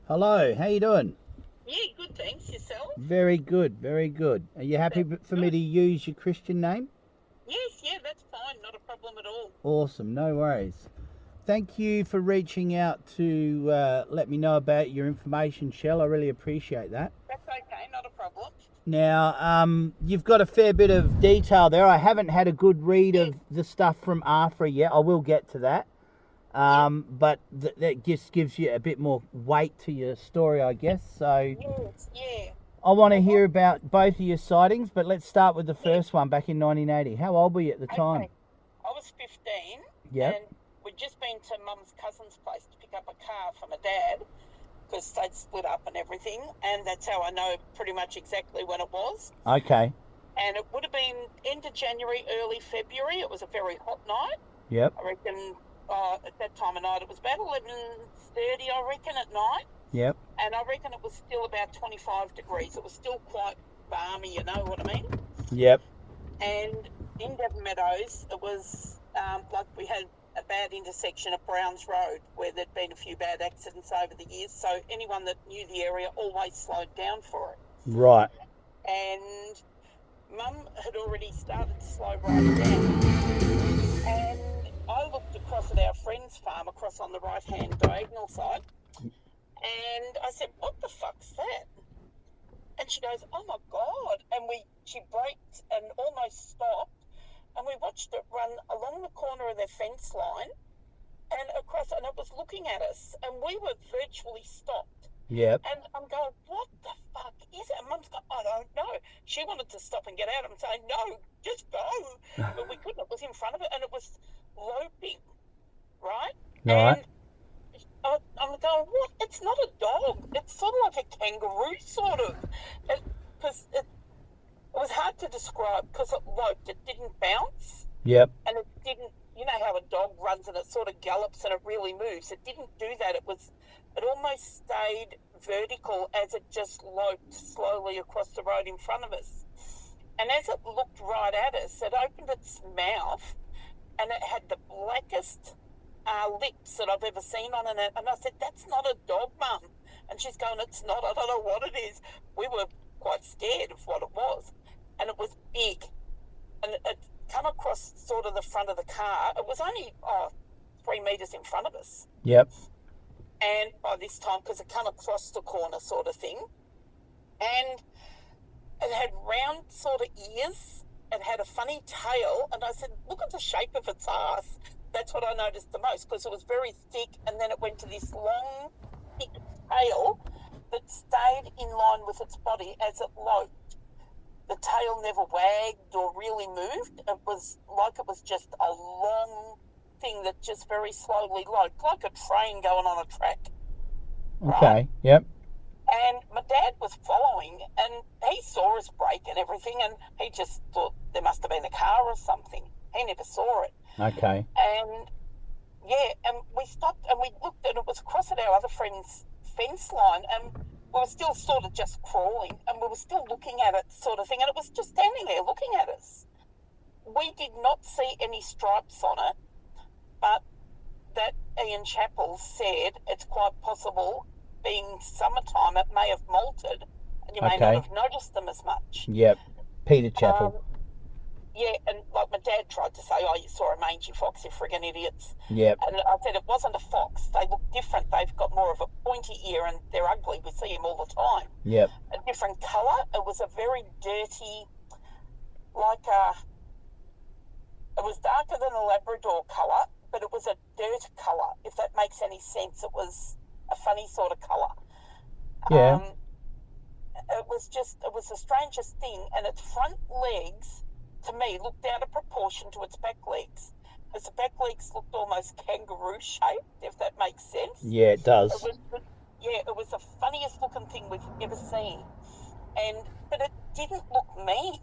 Hello, how you doing? Yeah, good, thanks. Yourself? Very good, very good. Are you happy That's for me good. to use your Christian name? Yes, yeah, that's fine. Not a problem at all. Awesome, no worries. Thank you for reaching out to let me know about your information, Shell. I really appreciate that. That's okay, not a problem. Now, you've got a fair bit of detail there. I haven't had a good read Yeah, of the stuff from Afra yet. I will get to that. yeah, But that just gives you a bit more weight to your story, I guess. So yes, yeah. I want to Well, hear what? about both of your sightings, but let's start with the Yeah, first one back in 1980. How old were you at the time? okay. I was 15 Yep. and we'd just been to Mum's cousin's place to pick up a car for my dad because they'd split up and everything. And that's how I know pretty much exactly when it was. Okay. And it would have been end of January, early February. It was a very hot night. Yep. I reckon at that time of night it was about 11:30, I reckon, at night. Yep. And I reckon it was still about 25 degrees. It was still quite balmy, you know what I mean? Yep. And in Devon Meadows, it was like we had a bad intersection at Browns Road where there'd been a few bad accidents over the years. So anyone that knew the area always slowed down for it. Right. And Mum had already started to slow right down. And I looked across at our friend's farm across on the right-hand diagonal side. And I said, "What the fuck's that?" And she goes, "Oh my God." And she braked and almost stopped. And we watched it run along the corner of their fence line and across, and it was looking at us. And we were virtually stopped. Yep. And I'm going, "What the fuck is it?" And Mum's going, "I don't know." She wanted to stop and get out. I'm saying, "No, just go." But we couldn't. It was in front of it and it was loping, right? Right. And I'm going, "What? It's not a dog. It's sort of like a kangaroo, sort of." Because it was hard to describe because it loped. It didn't bounce Yep. and it didn't, you know how a dog runs and it sort of gallops and it really moves. It didn't do that. It almost stayed vertical as it just loped slowly across the road in front of us. And as it looked right at us, it opened its mouth and it had the blackest lips that I've ever seen on it. And I said, "That's not a dog, Mum." And she's going, "It's not. I don't know what it is." We were quite scared of what it was. And it was big. And it come across sort of the front of the car. It was only 3 meters in front of us. Yep. And by this time, because it come across the corner sort of thing. And it had round sort of ears. It had a funny tail. And I said, "Look at the shape of its ass." That's what I noticed the most because it was very thick. And then it went to this long, thick tail that stayed in line with its body as it loped. The tail never wagged or really moved. It was like it was just a long thing that just very slowly loped, like a train going on a track. Right? Okay. Yep. And my dad was following and he saw us brake and everything and he just thought there must have been a car or something. He never saw it. Okay. And yeah, and we stopped and we looked and it was across at our other friend's fence line and we were still sort of just crawling and we were still looking at it sort of thing and it was just standing there looking at us. We did not see any stripes on it, but that Ian Chappell said it's quite possible, being summertime, it may have molted and you may not have noticed them as much. Yep. Peter Chappell. Yeah, and like my dad tried to say, "Oh, you saw a mangy fox, you friggin' idiots." Yep. And I said, it wasn't a fox. They look different. They've got more of a pointy ear and they're ugly. We see them all the time. Yep. A different colour. It was a very dirty, it was darker than a Labrador colour, but it was a dirt colour, if that makes any sense. It was a funny sort of colour. Yeah. It was the strangest thing. And its front legs, to me, looked out of proportion to its back legs. Because the back legs looked almost kangaroo shaped, if that makes sense. Yeah, it does. It was the funniest looking thing we've ever seen. But it didn't look mean.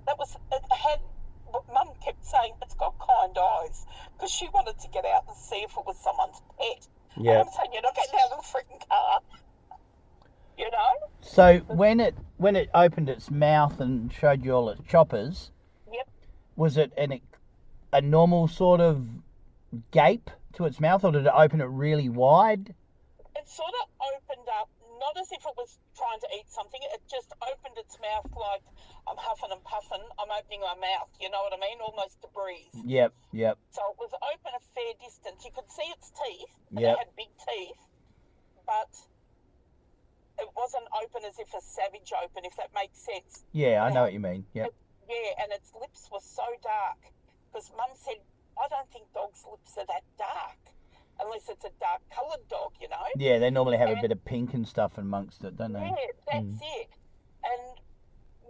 It had, what Mum kept saying, it's got kind eyes. Because she wanted to get out and see if it was someone's pet. Yeah. And I'm saying, "You're not getting out of the freaking car." You know? So when it opened its mouth and showed you all its choppers, Yep. was it a normal sort of gape to its mouth, or did it open it really wide? It it sort of opened up, not as if it was trying to eat something. It just opened its mouth like I'm huffing and puffing. I'm opening my mouth. You know what I mean? Almost to breathe. Yep. So it was open a fair distance. You could see its teeth, and Yep. it had big teeth, but it wasn't open as if a savage open, if that makes sense. Yeah, I know what you mean. Yep. And its lips were so dark. Because Mum said, I don't think dogs' lips are that dark. Unless it's a dark coloured dog, you know? Yeah, they normally have a bit of pink and stuff amongst it, don't they? Yeah, that's it. And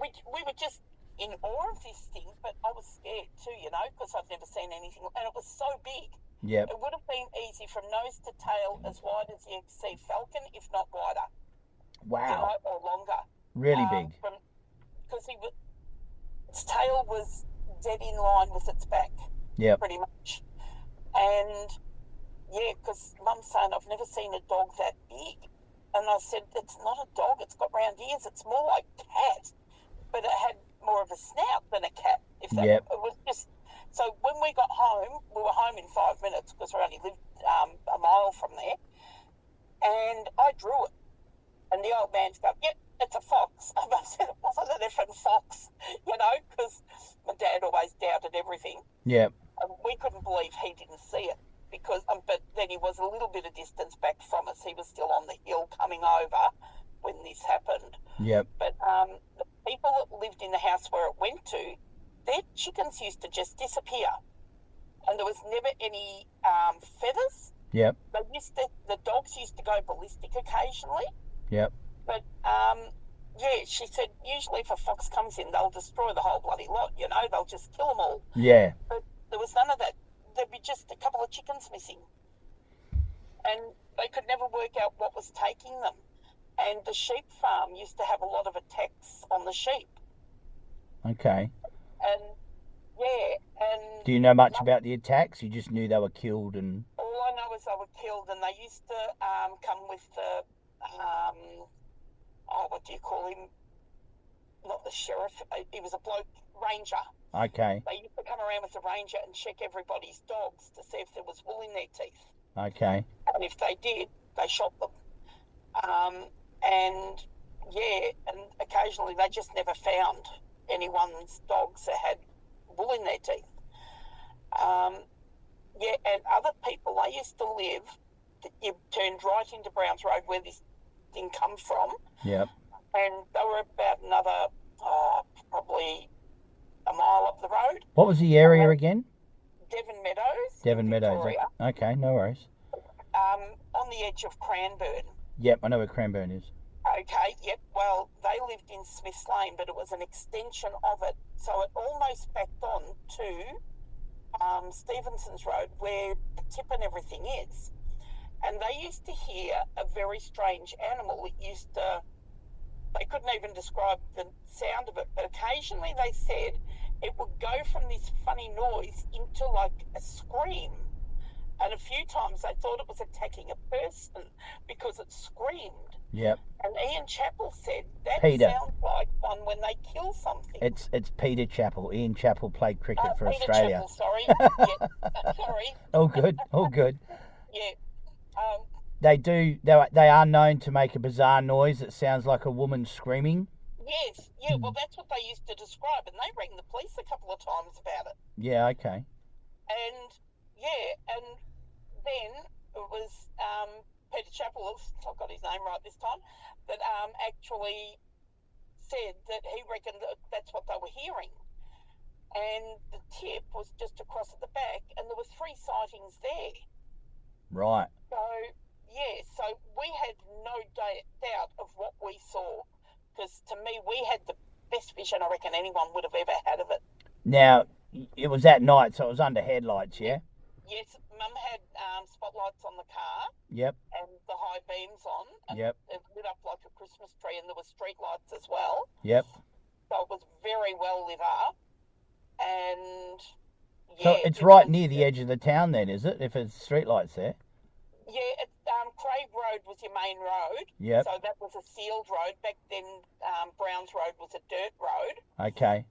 we were just in awe of this thing, but I was scared too, you know, because I've never seen anything. And it was so big. Yep. It would have been easy from nose to tail, as wide as the XC Falcon, if not wider. Wow. You know, or longer. Really big. Because its tail was dead in line with its back. Yep. Pretty much. And yeah, because Mum's saying, I've never seen a dog that big. And I said, it's not a dog, it's got round ears, it's more like cat. But it had more of a snout than a cat. It was just. So when we got home, we were home in 5 minutes because we only lived a mile from there. And I drew it. And the old man's going, yep, it's a fox. And I said, it wasn't an effing fox, you know, because my dad always doubted everything. Yeah. And we couldn't believe he didn't see it. Because, but then he was a little bit of distance back from us. He was still on the hill coming over when this happened. Yep. But the people that lived in the house where it went to, their chickens used to just disappear. And there was never any feathers. Yep. The dogs used to go ballistic occasionally. Yep. But, yeah, she said, usually if a fox comes in, they'll destroy the whole bloody lot, you know, they'll just kill them all. Yeah. But there was none of that. There'd be just a couple of chickens missing. And they could never work out what was taking them. And the sheep farm used to have a lot of attacks on the sheep. Okay. And, yeah, and... Do you know much about the attacks? You just knew they were killed and... All I know is they were killed, and they used to come with the, what do you call him? Not the sheriff. He was a bloke, ranger. Okay. They used to come around with the ranger and check everybody's dogs to see if there was wool in their teeth. Okay. And if they did, they shot them. And, yeah, and occasionally they just never found anyone's dogs that had wool in their teeth. Yeah, and other people, they used to live, you turned right into Browns Road where this thing come from. Yep. And they were about another, probably a mile up the road. What was the area again? Devon Meadows. Devon Meadows. Victoria. Okay, no worries. On the edge of Cranbourne. Yep, I know where Cranbourne is. Okay, yep. Well, they lived in Smith's Lane, but it was an extension of it. So it almost backed on to Stevenson's Road, where the tip and everything is. And they used to hear a very strange animal. They couldn't even describe the sound of it, but occasionally they said it would go from this funny noise into like a scream. And a few times they thought it was attacking a person because it screamed. Yep. And Ian Chappell said that Peter. sounds like one when they kill something. It's Peter Chappell. Ian Chappell played cricket for Peter Australia. Chappell, sorry. Yeah, sorry. All good, all good. Yeah. They are known to make a bizarre noise that sounds like a woman screaming. Yes, yeah, well that's what they used to describe, and they rang the police a couple of times about it. Yeah, okay. And yeah, and then it was Peter Chappell, I've got his name right this time, that actually said that he reckoned that that's what they were hearing. And the tip was just across at the back, and there were 3 sightings there. Right. So, yeah, so we had no doubt of what we saw, because to me, we had the best vision I reckon anyone would have ever had of it. Now, it was at night, so it was under headlights, yeah? Yes, Mum had spotlights on the car. Yep. And the high beams on. And Yep. it lit up like a Christmas tree, and there were street lights as well. Yep. So it was very well lit up. And, yeah. So it's right near the edge of the town then, is it, if it's streetlights there? Yeah, Craig Road was your main road. Yep. So that was a sealed road. Back then, Browns Road was a dirt road. Okay.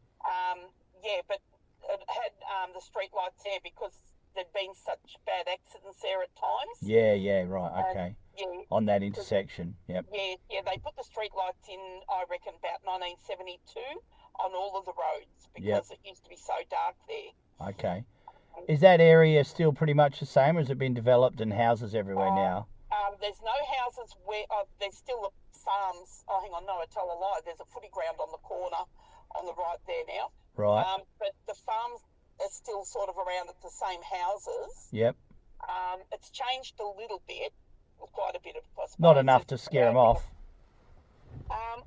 Yeah, but it had the street lights there because there'd been such bad accidents there at times. Yeah, right, okay. Yeah, On that intersection, yep. yeah, they put the street lights in, I reckon, about 1972 on all of the roads because it used to be so dark there. Okay. Is that area still pretty much the same, or has it been developed and houses everywhere now? There's no houses where there's still farms. Oh, hang on, no, I tell a lie. There's a footy ground on the corner on the right there now. Right. But the farms are still sort of around at the same houses. Yep. It's changed a little bit, quite a bit, I suppose. Not enough to scare them off.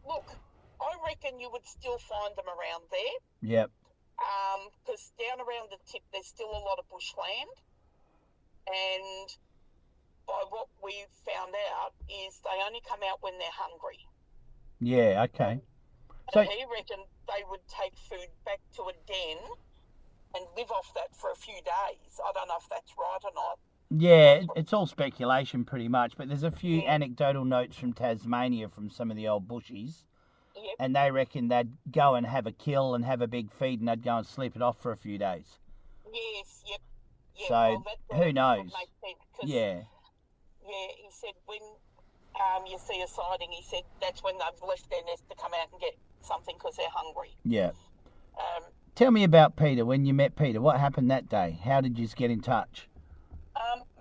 Look, I reckon you would still find them around there. Yep. Because down around the tip, there's still a lot of bushland, and by what we've found out is they only come out when they're hungry. Yeah, okay. So he reckoned they would take food back to a den and live off that for a few days. I don't know if that's right or not. Yeah, it's all speculation pretty much, but there's a few anecdotal notes from Tasmania from some of the old bushies. Yep. And they reckon they'd go and have a kill and have a big feed and they'd go and sleep it off for a few days. Yes, yep. Yeah, so, who knows? Yeah, he said when you see a sighting, he said that's when they've left their nest to come out and get something because they're hungry. Yeah. Tell me about Peter, when you met Peter. What happened that day? How did you get in touch?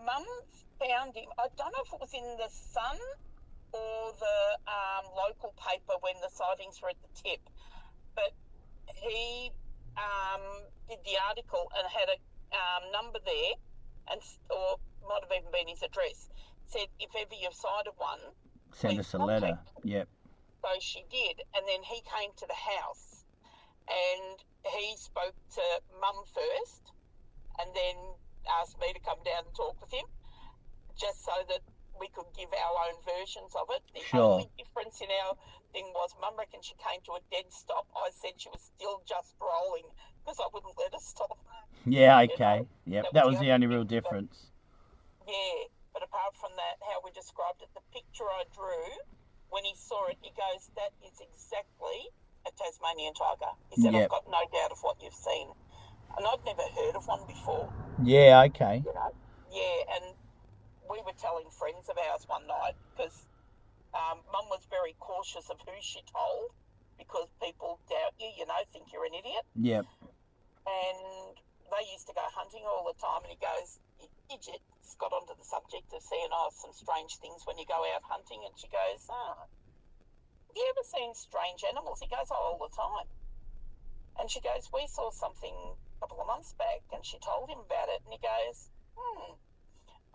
Mum found him. I don't know if it was in the Sun or the local paper when the sightings were at the tip, but he did the article and had a number there, or might have even been his address. Said if ever you've sighted one, send us a letter. Yep. So she did, and then he came to the house, and he spoke to Mum first, and then asked me to come down and talk with him, just so that we could give our own versions of it. The only difference in our thing was Mum reckoned she came to a dead stop. I said she was still just rolling because I wouldn't let her stop. Yeah, okay. Yep, that was the only real difference. Yeah, but apart from that, how we described it, the picture I drew, when he saw it, he goes, that is exactly a Tasmanian tiger. He said, I've got no doubt of what you've seen. And I'd never heard of one before. Yeah, okay. You know? Yeah, and we were telling friends of ours one night because Mum was very cautious of who she told because people doubt you, think you're an idiot. Yep. And they used to go hunting all the time, and he goes, idiots got onto the subject of seeing some strange things when you go out hunting, and she goes, have you ever seen strange animals? He goes, all the time. And she goes, we saw something a couple of months back, and she told him about it, and he goes,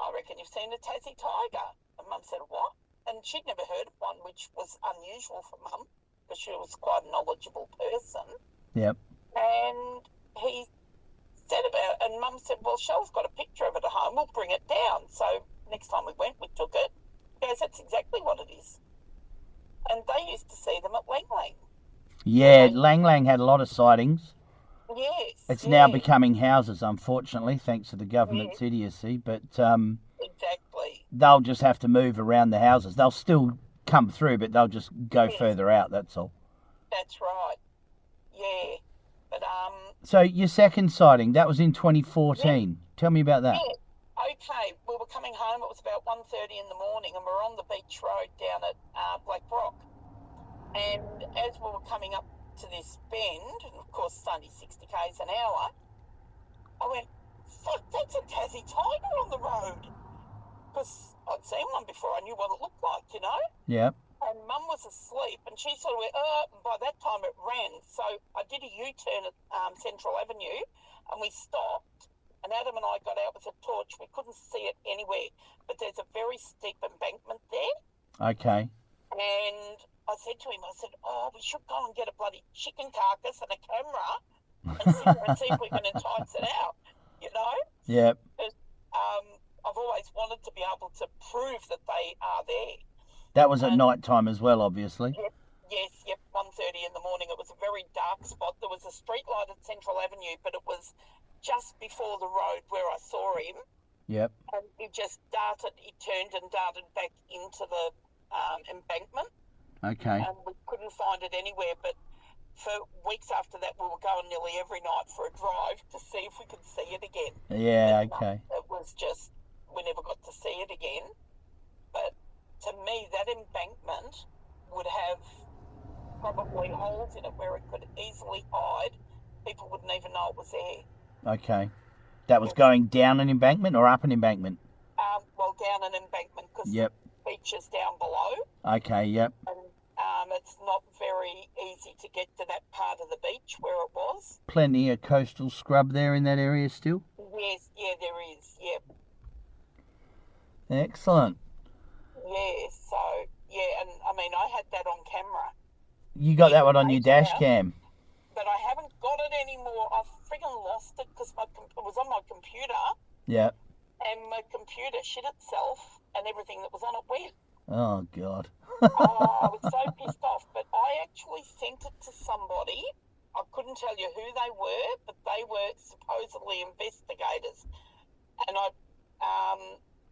I reckon you've seen a Tassie tiger. And Mum said, what? And she'd never heard of one, which was unusual for Mum because she was quite a knowledgeable person. Yep. And he said and Mum said, well, Shell's got a picture of it at home, we'll bring it down. So next time we went, we took it. He goes, that's exactly what it is. And they used to see them at Lang Lang. Yeah, Lang Lang had a lot of sightings. Yes. It's now becoming houses, unfortunately, thanks to the government's idiocy. But exactly, they'll just have to move around the houses. They'll still come through, but they'll just go further out, that's all. That's right. Yeah. But so your second sighting, that was in 2014. Tell me about that. Yeah. Okay. We were coming home. It was about 1:30 in the morning, and we were on the beach road down at Black Rock. And as we were coming up to this bend, and of course it's only 60 k's an hour, I went, fuck, that's a Tassie tiger on the road. Because I'd seen one before, I knew what it looked like, Yeah. And Mum was asleep, and she sort of went, and by that time it ran. So I did a U-turn at Central Avenue, and we stopped, and Adam and I got out with a torch. We couldn't see it anywhere, but there's a very steep embankment there. Okay. And I said to him, we should go and get a bloody chicken carcass and a camera and sit there and see if we can entice it out, Yep. Because I've always wanted to be able to prove that they are there. That was at night time as well, obviously. Yep, 1:30 in the morning. It was a very dark spot. There was a street light at Central Avenue, but it was just before the road where I saw him. Yep. And he turned and darted back into the embankment. Okay. And we couldn't find it anywhere, but for weeks after that, we were going nearly every night for a drive to see if we could see it again. Yeah, But, okay. it was just, we never got to see it again. But to me, that embankment would have probably holes in it where it could easily hide. People wouldn't even know it was there. Okay. That was going down an embankment or up an embankment? Well, down an embankment because Yep. the beach is down below. Okay, yep. And it's not very easy to get to that part of the beach where it was. Plenty of coastal scrub there in that area still? Yes, yeah, there is, yep. Excellent. Yeah, so, yeah, and I mean, I had that on camera. You got that one on your dash cam? But I haven't got it anymore. I've friggin' lost it because it was on my computer. Yeah. And my computer shit itself and everything that was on it went. Oh, God. I was so pissed off, but I actually sent it to somebody. I couldn't tell you who they were, but they were supposedly investigators. And I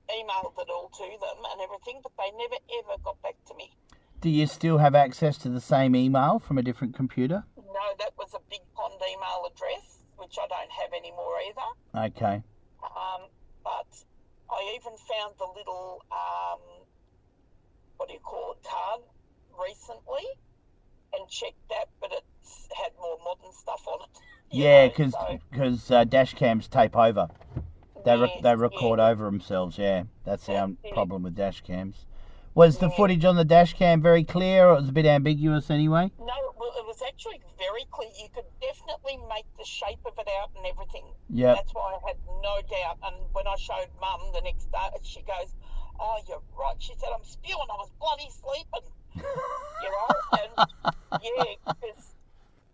emailed it all to them and everything, but they never ever got back to me. Do you still have access to the same email from a different computer? No, that was a Big Pond email address, which I don't have anymore either. Okay. But I even found the little, card recently and checked that, but it's had more modern stuff on it. Yeah, because dash cams tape over. They record over themselves, yeah. That's the problem with dash cams. Was the footage on the dash cam very clear, or it was a bit ambiguous anyway? No, well, it was actually very clear. You could definitely make the shape of it out and everything. Yeah. That's why I had no doubt. And when I showed Mum the next day, she goes, "Oh, you're right." She said, "I'm spewing. I was bloody sleeping." And yeah, because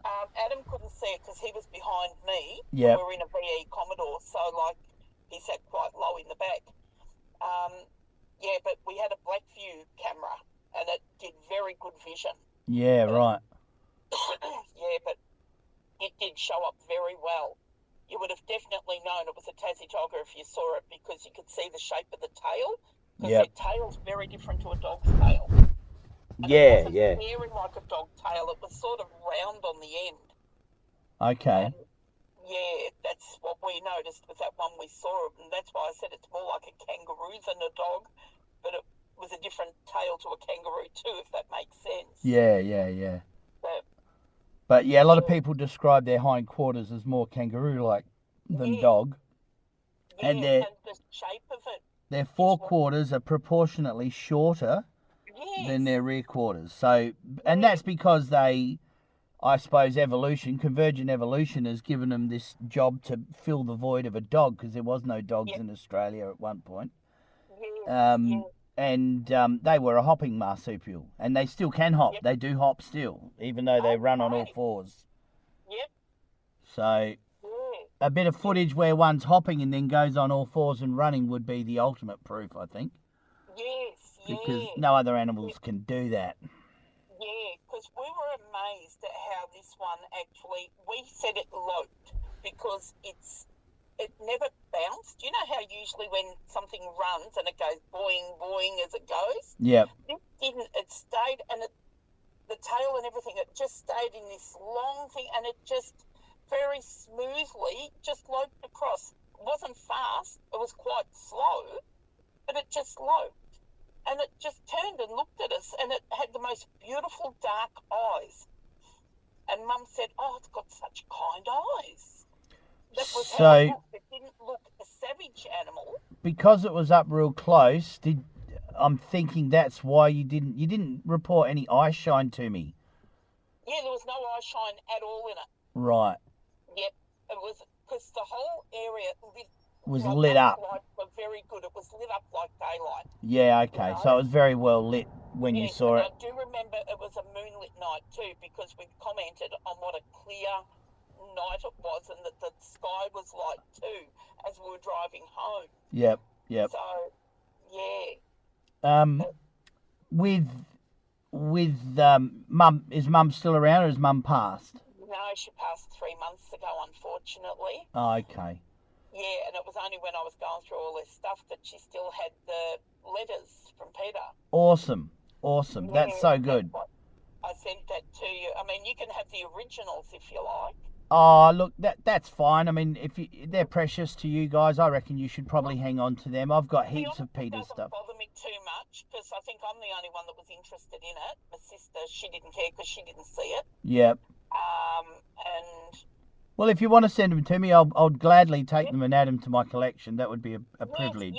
Adam couldn't see it because he was behind me. Yeah. We were in a VE Commodore, so like he sat quite low in the back. Yeah, but we had a black view camera and it did very good vision. Yeah, right. Yeah, but it did show up very well. You would have definitely known it was a Tassie tiger if you saw it because you could see the shape of the tail. Because their tail's very different to a dog's tail. And it wasn't hairy like a dog tail. It was sort of round on the end. Okay. And yeah, that's what we noticed with that one we saw. And that's why I said it's more like a kangaroo than a dog. But it was a different tail to a kangaroo too, if that makes sense. Yeah. But yeah, a lot of people describe their hindquarters as more kangaroo-like than dog. Yeah, and the shape of it. Their forequarters are proportionately shorter than their rear quarters. So, and that's because they, I suppose, convergent evolution has given them this job to fill the void of a dog because there was no dogs in Australia at one point. And they were a hopping marsupial, and they still can hop. Yep. They do hop still, even though they run on all fours. Yep. So a bit of footage where one's hopping and then goes on all fours and running would be the ultimate proof, I think. Yes, because no other animals can do that. Yeah, because we were amazed at how this one actually, we said it loped because it never bounced. You know how usually when something runs and it goes boing, boing as it goes? Yep. It didn't. It stayed, and the tail and everything, it just stayed in this long thing, and it just very smoothly just loped across. It wasn't fast. It was quite slow, but it just loped. And it just turned and looked at us, and it had the most beautiful dark eyes. And Mum said, "Oh, it's got such kind eyes." That was how it looked. It didn't look a savage animal. Because it was up real close, I'm thinking that's why you didn't report any eye shine to me. Yeah, there was no eye shine at all in it. Right. Yep, it was because the whole area was lit up. Lights were very good. It was lit up like daylight. Yeah, okay. You know? So it was very well lit when you saw it. I do remember it was a moonlit night too because we commented on what a clear night it was and that the sky was light too as we were driving home. Yep. So, with Mum, is Mum still around or has Mum passed? No, she passed 3 months ago, unfortunately. Oh, okay. Yeah, and it was only when I was going through all this stuff that she still had the letters from Peter. Awesome. Yeah, that's so good. I sent that to you. I mean, you can have the originals if you like. Oh, look, that's fine. I mean, if they're precious to you guys, I reckon you should probably hang on to them. I've got heaps of Peter's stuff. It doesn't bother me too much because I think I'm the only one that was interested in it. My sister, she didn't care because she didn't see it. Yep. And well, if you want to send them to me, I'll gladly take them and add them to my collection. That would be a privilege.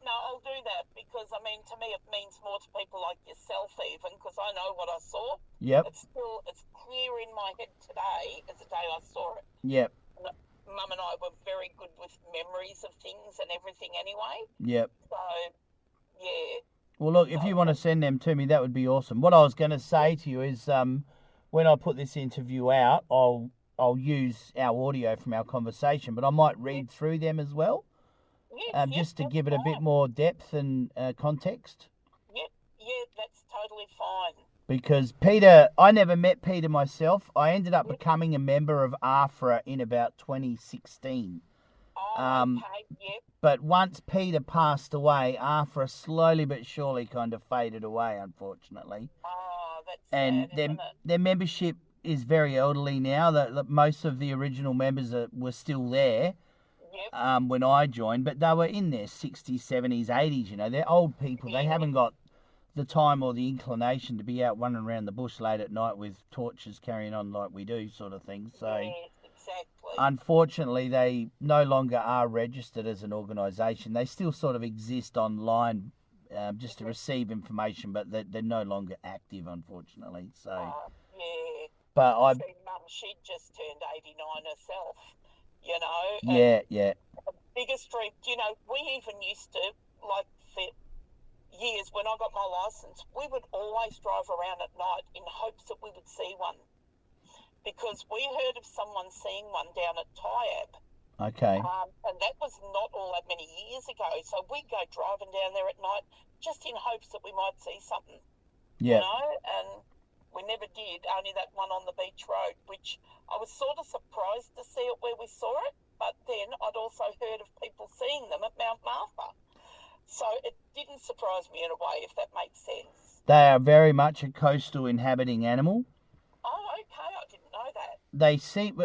No, I'll do that because, I mean, to me it means more to people like yourself even because I know what I saw. Yep. It's clear in my head today as the day I saw it. Yep. Mum and I were very good with memories of things and everything anyway. Yep. So, yeah. Well, look, if you want to send them to me, that would be awesome. What I was going to say to you is when I put this interview out, I'll use our audio from our conversation, but I might read through them as well, just to give it a bit more depth and context. Yeah, that's totally fine. Because Peter, I never met Peter myself. I ended up becoming a member of AFRA in about 2016. Okay, yep. But once Peter passed away, AFRA slowly but surely kind of faded away, unfortunately. Oh, that's and sad, isn't it? Their membership is very elderly now. That most of the original members were still there when I joined, but they were in their 60s, 70s, 80s. You know, they're old people. They haven't got the time or the inclination to be out running around the bush late at night with torches carrying on like we do, sort of thing. So, exactly. Unfortunately, they no longer are registered as an organisation. They still sort of exist online just to receive information, but they're no longer active, unfortunately. So. But Mum, she just turned 89 herself, you know. Yeah. The biggest dream, you know, we even used to, like, for years when I got my licence, we would always drive around at night in hopes that we would see one. Because we heard of someone seeing one down at Tyab. Okay. And that was not all that many years ago. So we'd go driving down there at night just in hopes that we might see something. Yeah. You know, and we never did, only that one on the beach road, which I was sort of surprised to see it where we saw it, but then I'd also heard of people seeing them at Mount Martha. So it didn't surprise me in a way, if that makes sense. They are very much a coastal inhabiting animal. Oh, okay, I didn't know that. They seem,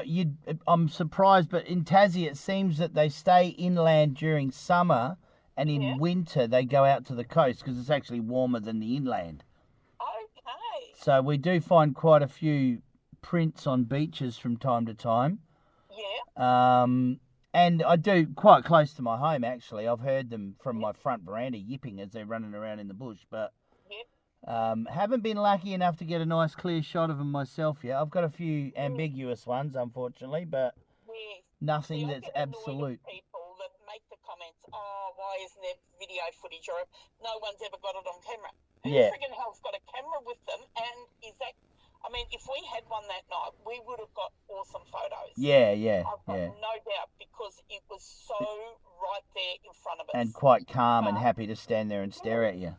I'm surprised, but in Tassie it seems that they stay inland during summer, and in winter they go out to the coast because it's actually warmer than the inland. Okay. So we do find quite a few prints on beaches from time to time. Yeah. And I do quite close to my home, actually. I've heard them from my front veranda yipping as they're running around in the bush, but haven't been lucky enough to get a nice clear shot of them myself yet. I've got a few ambiguous ones, unfortunately, but nothing that's absolute. People that make the comments, oh, why isn't there video footage, or no one's ever got it on camera? Who friggin' hell's got a camera with them? And is that, I mean, if we had one that night, we would have got awesome photos. Yeah. I've got no doubt, because it was so right there in front of us. And quite calm and happy to stand there and stare at you.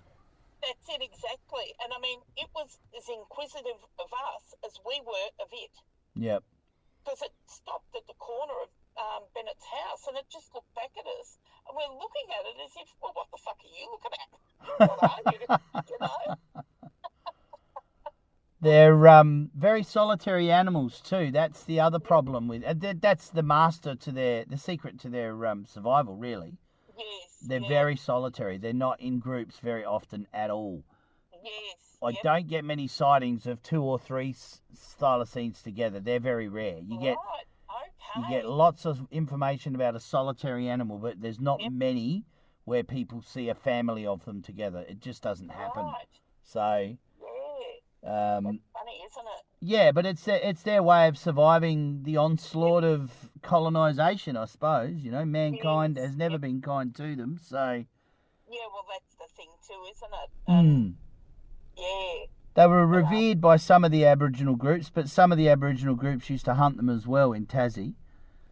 That's it, exactly. And I mean, it was as inquisitive of us as we were of it. Yep. Because it stopped at the corner of Bennett's house, and it just looked back at us, and we're looking at it as if, well, what the fuck are you looking at? What are you? You know? They're very solitary animals too. That's the other problem with. That's the secret to their survival, really. Yes. They're very solitary. They're not in groups very often at all. Yes. I don't get many sightings of 2 or 3 thylacines together. They're very rare. You get lots of information about a solitary animal, but there's not many where people see a family of them together. It just doesn't happen. Right. So. That's funny, isn't it? Yeah, but it's their way of surviving the onslaught of colonisation, I suppose. You know, mankind has never been kind to them, so. Yeah, well, that's the thing too, isn't it? Yeah. They were revered by some of the Aboriginal groups, but some of the Aboriginal groups used to hunt them as well in Tassie.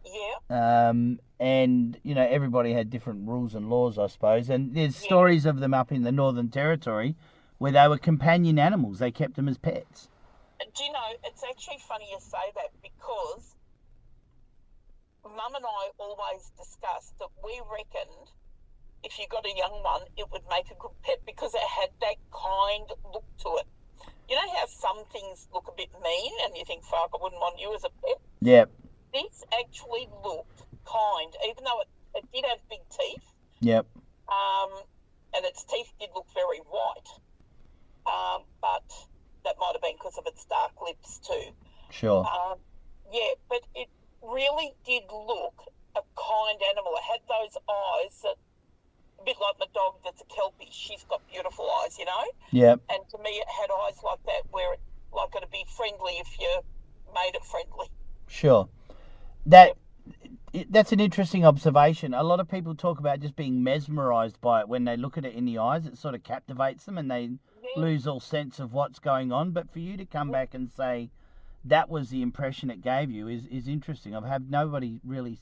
Yeah. And, you know, everybody had different rules and laws, I suppose. And there's stories of them up in the Northern Territory where they were companion animals. They kept them as pets. Do you know, it's actually funny you say that, because Mum and I always discussed that we reckoned if you got a young one, it would make a good pet because it had that kind look to it. You know how some things things look a bit mean and you think, fuck, I wouldn't want you as a pet. Yep. This actually looked kind, even though it did have big teeth. Yep. And its teeth did look very white. But that might have been because of its dark lips too. Sure. Yeah, but it really did look a kind animal. It had those eyes that, a bit like my dog that's a Kelpie. She's got beautiful eyes, you know? Yep. And to me, it had eyes like that where it'd be friendly if you made it friendly. Sure. That's an interesting observation. A lot of people talk about just being mesmerised by it when they look at it in the eyes. It sort of captivates them and they lose all sense of what's going on. But for you to come back and say that was the impression it gave you is interesting. I've had nobody really...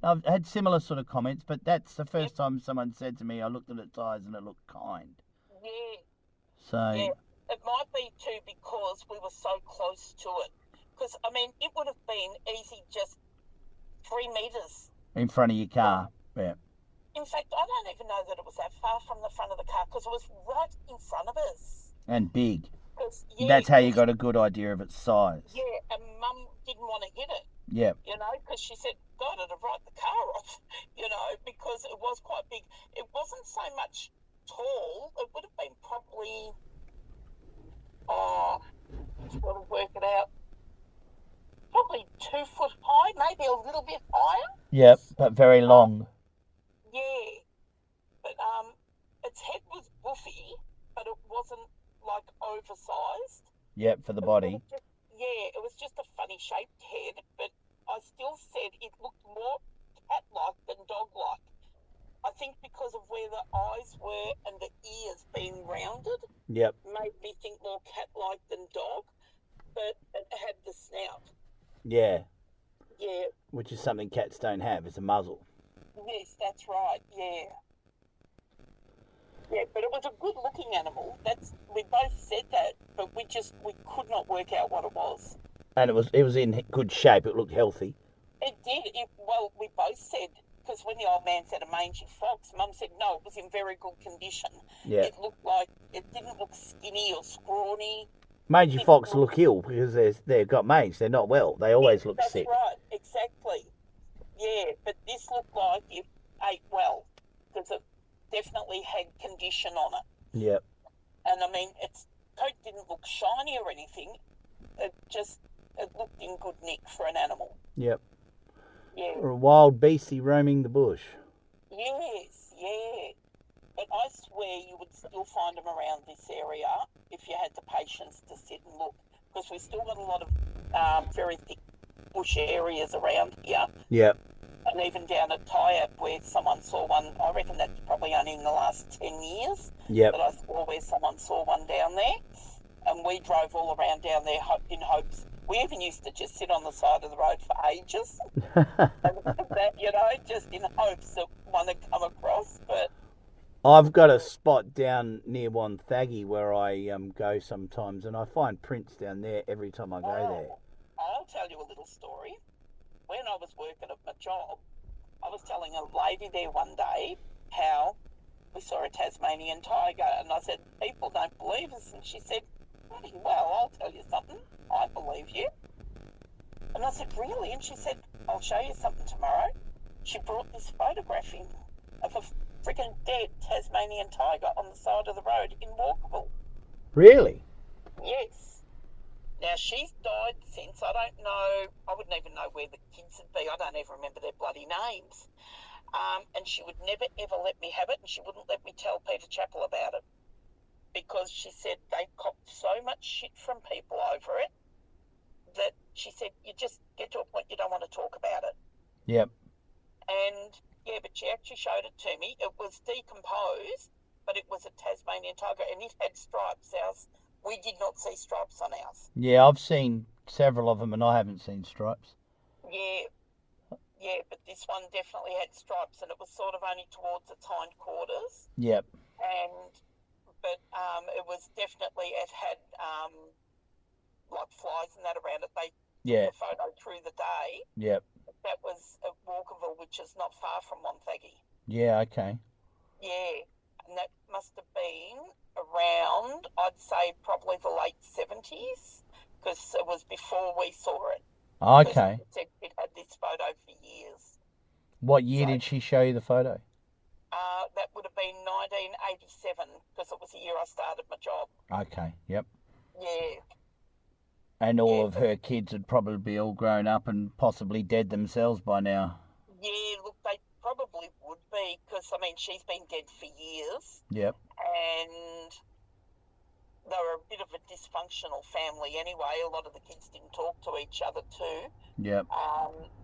I've had similar sort of comments, but that's the first time someone said to me, I looked at its eyes and it looked kind. Yeah. So... Yeah. It might be too because we were so close to it. Because, I mean, it would have been easy just 3 metres. In front of your car, yeah. In fact, I don't even know that it was that far from the front of the car because it was right in front of us. And big. Yeah, that's how you got a good idea of its size. Yeah, and Mum didn't want to hit it. Yeah. You know, because she said, God, it'd write the car off, you know, because it was quite big. It wasn't so much tall. It would have been probably, just got to work it out, probably 2 foot high, maybe a little bit higher. Yep, but very long. Yeah, but its head was woofy, but it wasn't like oversized. Yep, for the body. It was just a funny shaped head, but I still said it looked more cat-like than dog-like. I think because of where the eyes were and the ears being rounded. Yep. Made me think more cat-like than dog, but it had the snout. Yeah. Yeah. Which is something cats don't have, is a muzzle. Yes, that's right, yeah. Yeah, but it was a good-looking animal. We both said that, but we could not work out what it was. And it was in good shape. It looked healthy. It did. We both said, because when the old man said a mangy fox, Mum said no, it was in very good condition. Yeah. It looked like it didn't look skinny or scrawny. Mangy fox look ill because they've got mange. They're not well. They always look sick. That's right, exactly. Yeah, but this looked like it ate well because it definitely had condition on it. Yep. And I mean, its coat didn't look shiny or anything. It looked in good nick for an animal. Yep. Yeah. Or a wild beastie roaming the bush. Yes, yeah. But I swear you would still find them around this area if you had the patience to sit and look, because we've still got a lot of very thick bush areas around here. Yep. And even down at Tyab where someone saw one, I reckon that's probably only in the last 10 years. Yep. That I saw where someone saw one down there. And we drove all around down there in hopes. We even used to just sit on the side of the road for ages. Just in hopes that one had come across. But I've got a spot down near Wonthaggi where I go sometimes, and I find prints down there every time I go there. I'll tell you a little story. When I was working at my job, I was telling a lady there one day how we saw a Tasmanian tiger, and I said, people don't believe us, and she said, well, I'll tell you something, I believe you. And I said, really? And she said, I'll show you something tomorrow. She brought this photograph in of a freaking dead Tasmanian tiger on the side of the road in Walkerville. Really? Yes. Now, she's died since. I don't know. I wouldn't even know where the kids would be. I don't even remember their bloody names. And she would never, ever let me have it, and she wouldn't let me tell Peter Chappell about it because she said they copped so much shit from people over it that she said you just get to a point you don't want to talk about it. Yep. And, yeah, but she actually showed it to me. It was decomposed, but it was a Tasmanian tiger, and it had stripes. We did not see stripes on ours. Yeah, I've seen several of them, and I haven't seen stripes. Yeah, but this one definitely had stripes, and it was sort of only towards its hindquarters. Yep. But it was definitely, it had like flies and that around it. They took a photo through the day. Yep. That was at Walkerville, which is not far from Wonthaggi. Yeah, okay. Yeah, and that must have been around, I'd say, probably the late 70s. It was before we saw it. Okay. She said she'd had this photo for years. What year So- did she show you the photo? That would have been 1987 because it was the year I started my job. Okay, yep. Yeah. And all Yeah. of her kids would probably be all grown up and possibly dead themselves by now. Yeah, look, they probably would be because, I mean, she's been dead for years Yep. and they were a bit of a dysfunctional family anyway. A lot of the kids didn't talk to each other too. Yep.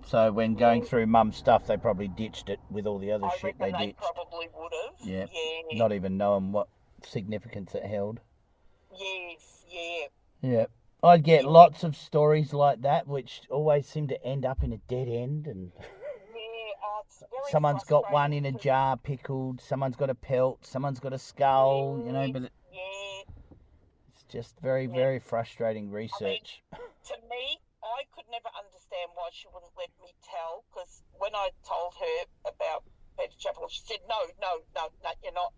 So when going yeah. through mum's stuff, they probably ditched it with all the other I shit reckon they they ditched. probably would have. Yeah. Yeah. Not even knowing what significance it held. Yes, yeah. Yeah. I'd get lots of stories like that, which always seem to end up in a dead end. And Yeah, it's very someone's got one in a frustrating jar pickled, someone's got a pelt, someone's got a skull, you know, but yeah. it's just very, very frustrating research. To me, I could never understand why she wouldn't let me tell, because when I told her about Peter Chapel, she said, no, you're not.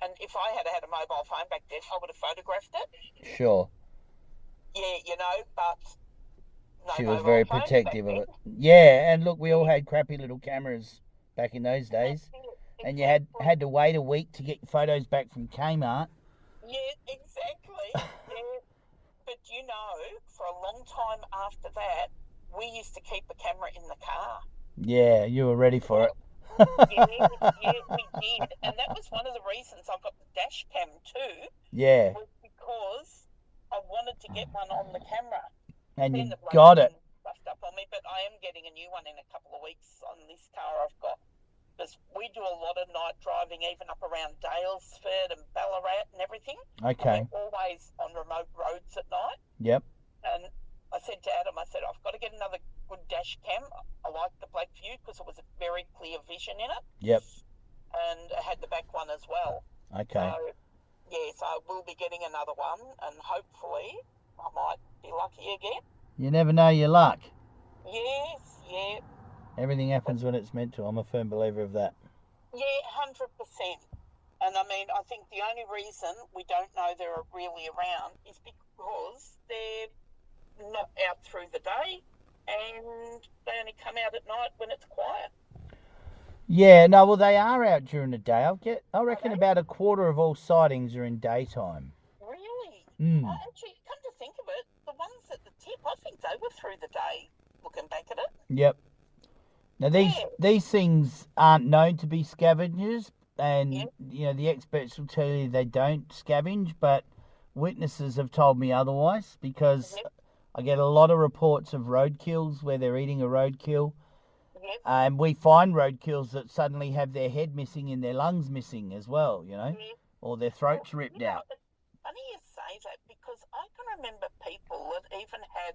And if I had had a mobile phone back then, I would have photographed it. Sure. Yeah, you know, but no She was mobile very phones protective back of then. it. Yeah, and look, we all had crappy little cameras back in those days. That's it. And you had to wait a week to get photos back from Kmart. Yeah, exactly. Yeah. But you know, for a long time after that, we used to keep a camera in the car. Yeah, you were ready for it. Yeah, we did. And that was one of the reasons I got the dash cam too. Yeah, Was because I wanted to get one on the camera. and Then you the bloke got it. Stuffed up on me, but I am getting a new one in a couple of weeks on this car I've got. Because we do a lot of night driving, even up around Dalesford and Ballarat and everything. Okay. And we're always on remote roads at night. Yep. And I said to Adam, I said, I've got to get another good dash cam. I like the black view because it was a very clear vision in it. Yep. And it had the back one as well. Okay. So, yes, I will be getting another one, and hopefully I might be lucky again. You never know your luck. Yes, yeah. Everything happens when it's meant to. I'm a firm believer of that. Yeah, 100%. And I mean, I think the only reason we don't know they're really around is because they're not out through the day and they only come out at night when it's quiet. Yeah, no, well, they are out during the day. I reckon they? about a quarter of all sightings are in daytime. Really? Mm. Actually, come to think of it, the ones at the tip, I think they were through the day looking back at it. Yep. Now, these things aren't known to be scavengers, and, you know, the experts will tell you they don't scavenge, but witnesses have told me otherwise because I get a lot of reports of roadkills where they're eating a roadkill. Yep. And we find roadkills that suddenly have their head missing and their lungs missing as well, you know, or their throats ripped out. It's funny you say that because I can remember people that even had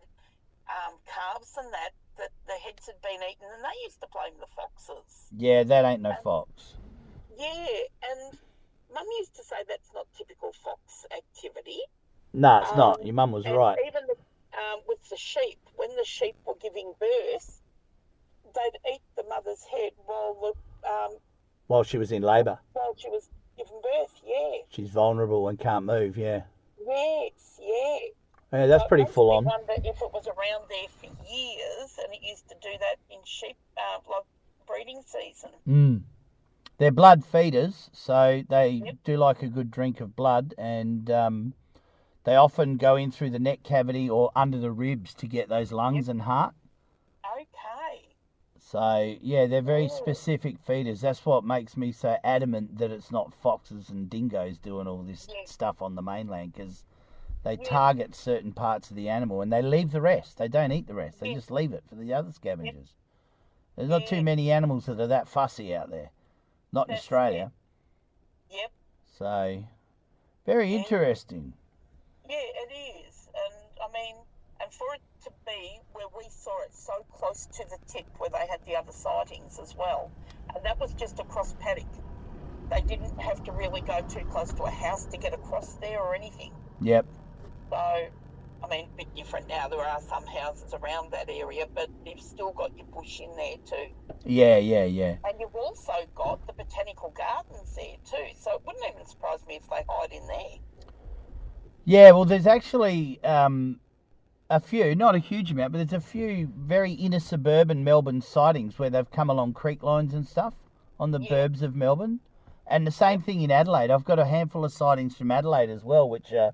calves and that the heads had been eaten and they used to blame the foxes. Yeah, that ain't no fox. Yeah, and Mum used to say that's not typical fox activity. No, it's not. Your mum was and right. Even with the sheep, when the sheep were giving birth, they'd eat the mother's head While she was in labour. while she was giving birth. Yeah. She's vulnerable and can't move, yeah. Yes, yeah. Yeah, that's pretty full on. I wonder if it was around there for years, and it used to do that in sheep, like breeding season. Mm. They're blood feeders, so they do like a good drink of blood, and they often go in through the neck cavity or under the ribs to get those lungs and heart. Okay. So, yeah, they're very specific feeders. That's what makes me so adamant that it's not foxes and dingoes doing all this stuff on the mainland, because they target certain parts of the animal and they leave the rest. They don't eat the rest. They just leave it for the other scavengers. There's not too many animals that are that fussy out there. Not in Australia. Yep. So, very interesting. Yeah, it is. And, I mean, and for it to be where we saw it so close to the tip where they had the other sightings as well, and that was just across paddock. They didn't have to really go too close to a house to get across there or anything. Yep. So, I mean, a bit different now. There are some houses around that area, but you've still got your bush in there too. Yeah. And you've also got the botanical gardens there too. So it wouldn't even surprise me if they hide in there. Yeah, well, there's actually a a few, not a huge amount, but there's a few very inner suburban Melbourne sightings where they've come along creek lines and stuff on the burbs of Melbourne. And the same thing in Adelaide. I've got a handful of sightings from Adelaide as well, which are,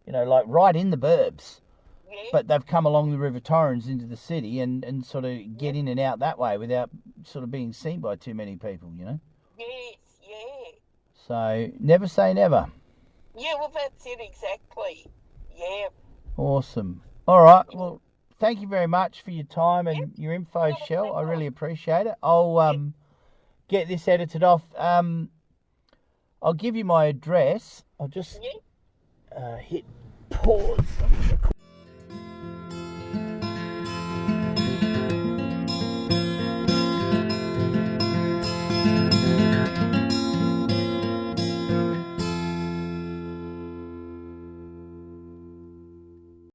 like right in the burbs. Yeah. But they've come along the River Torrens into the city and sort of get in and out that way without sort of being seen by too many people, Yes, yeah. So never say never. Yeah, well, that's it exactly. Yeah. Awesome. All right. Well, thank you very much for your time and your info, Shell. I really appreciate it. I'll get this edited off. I'll give you my address. I'll just hit pause on the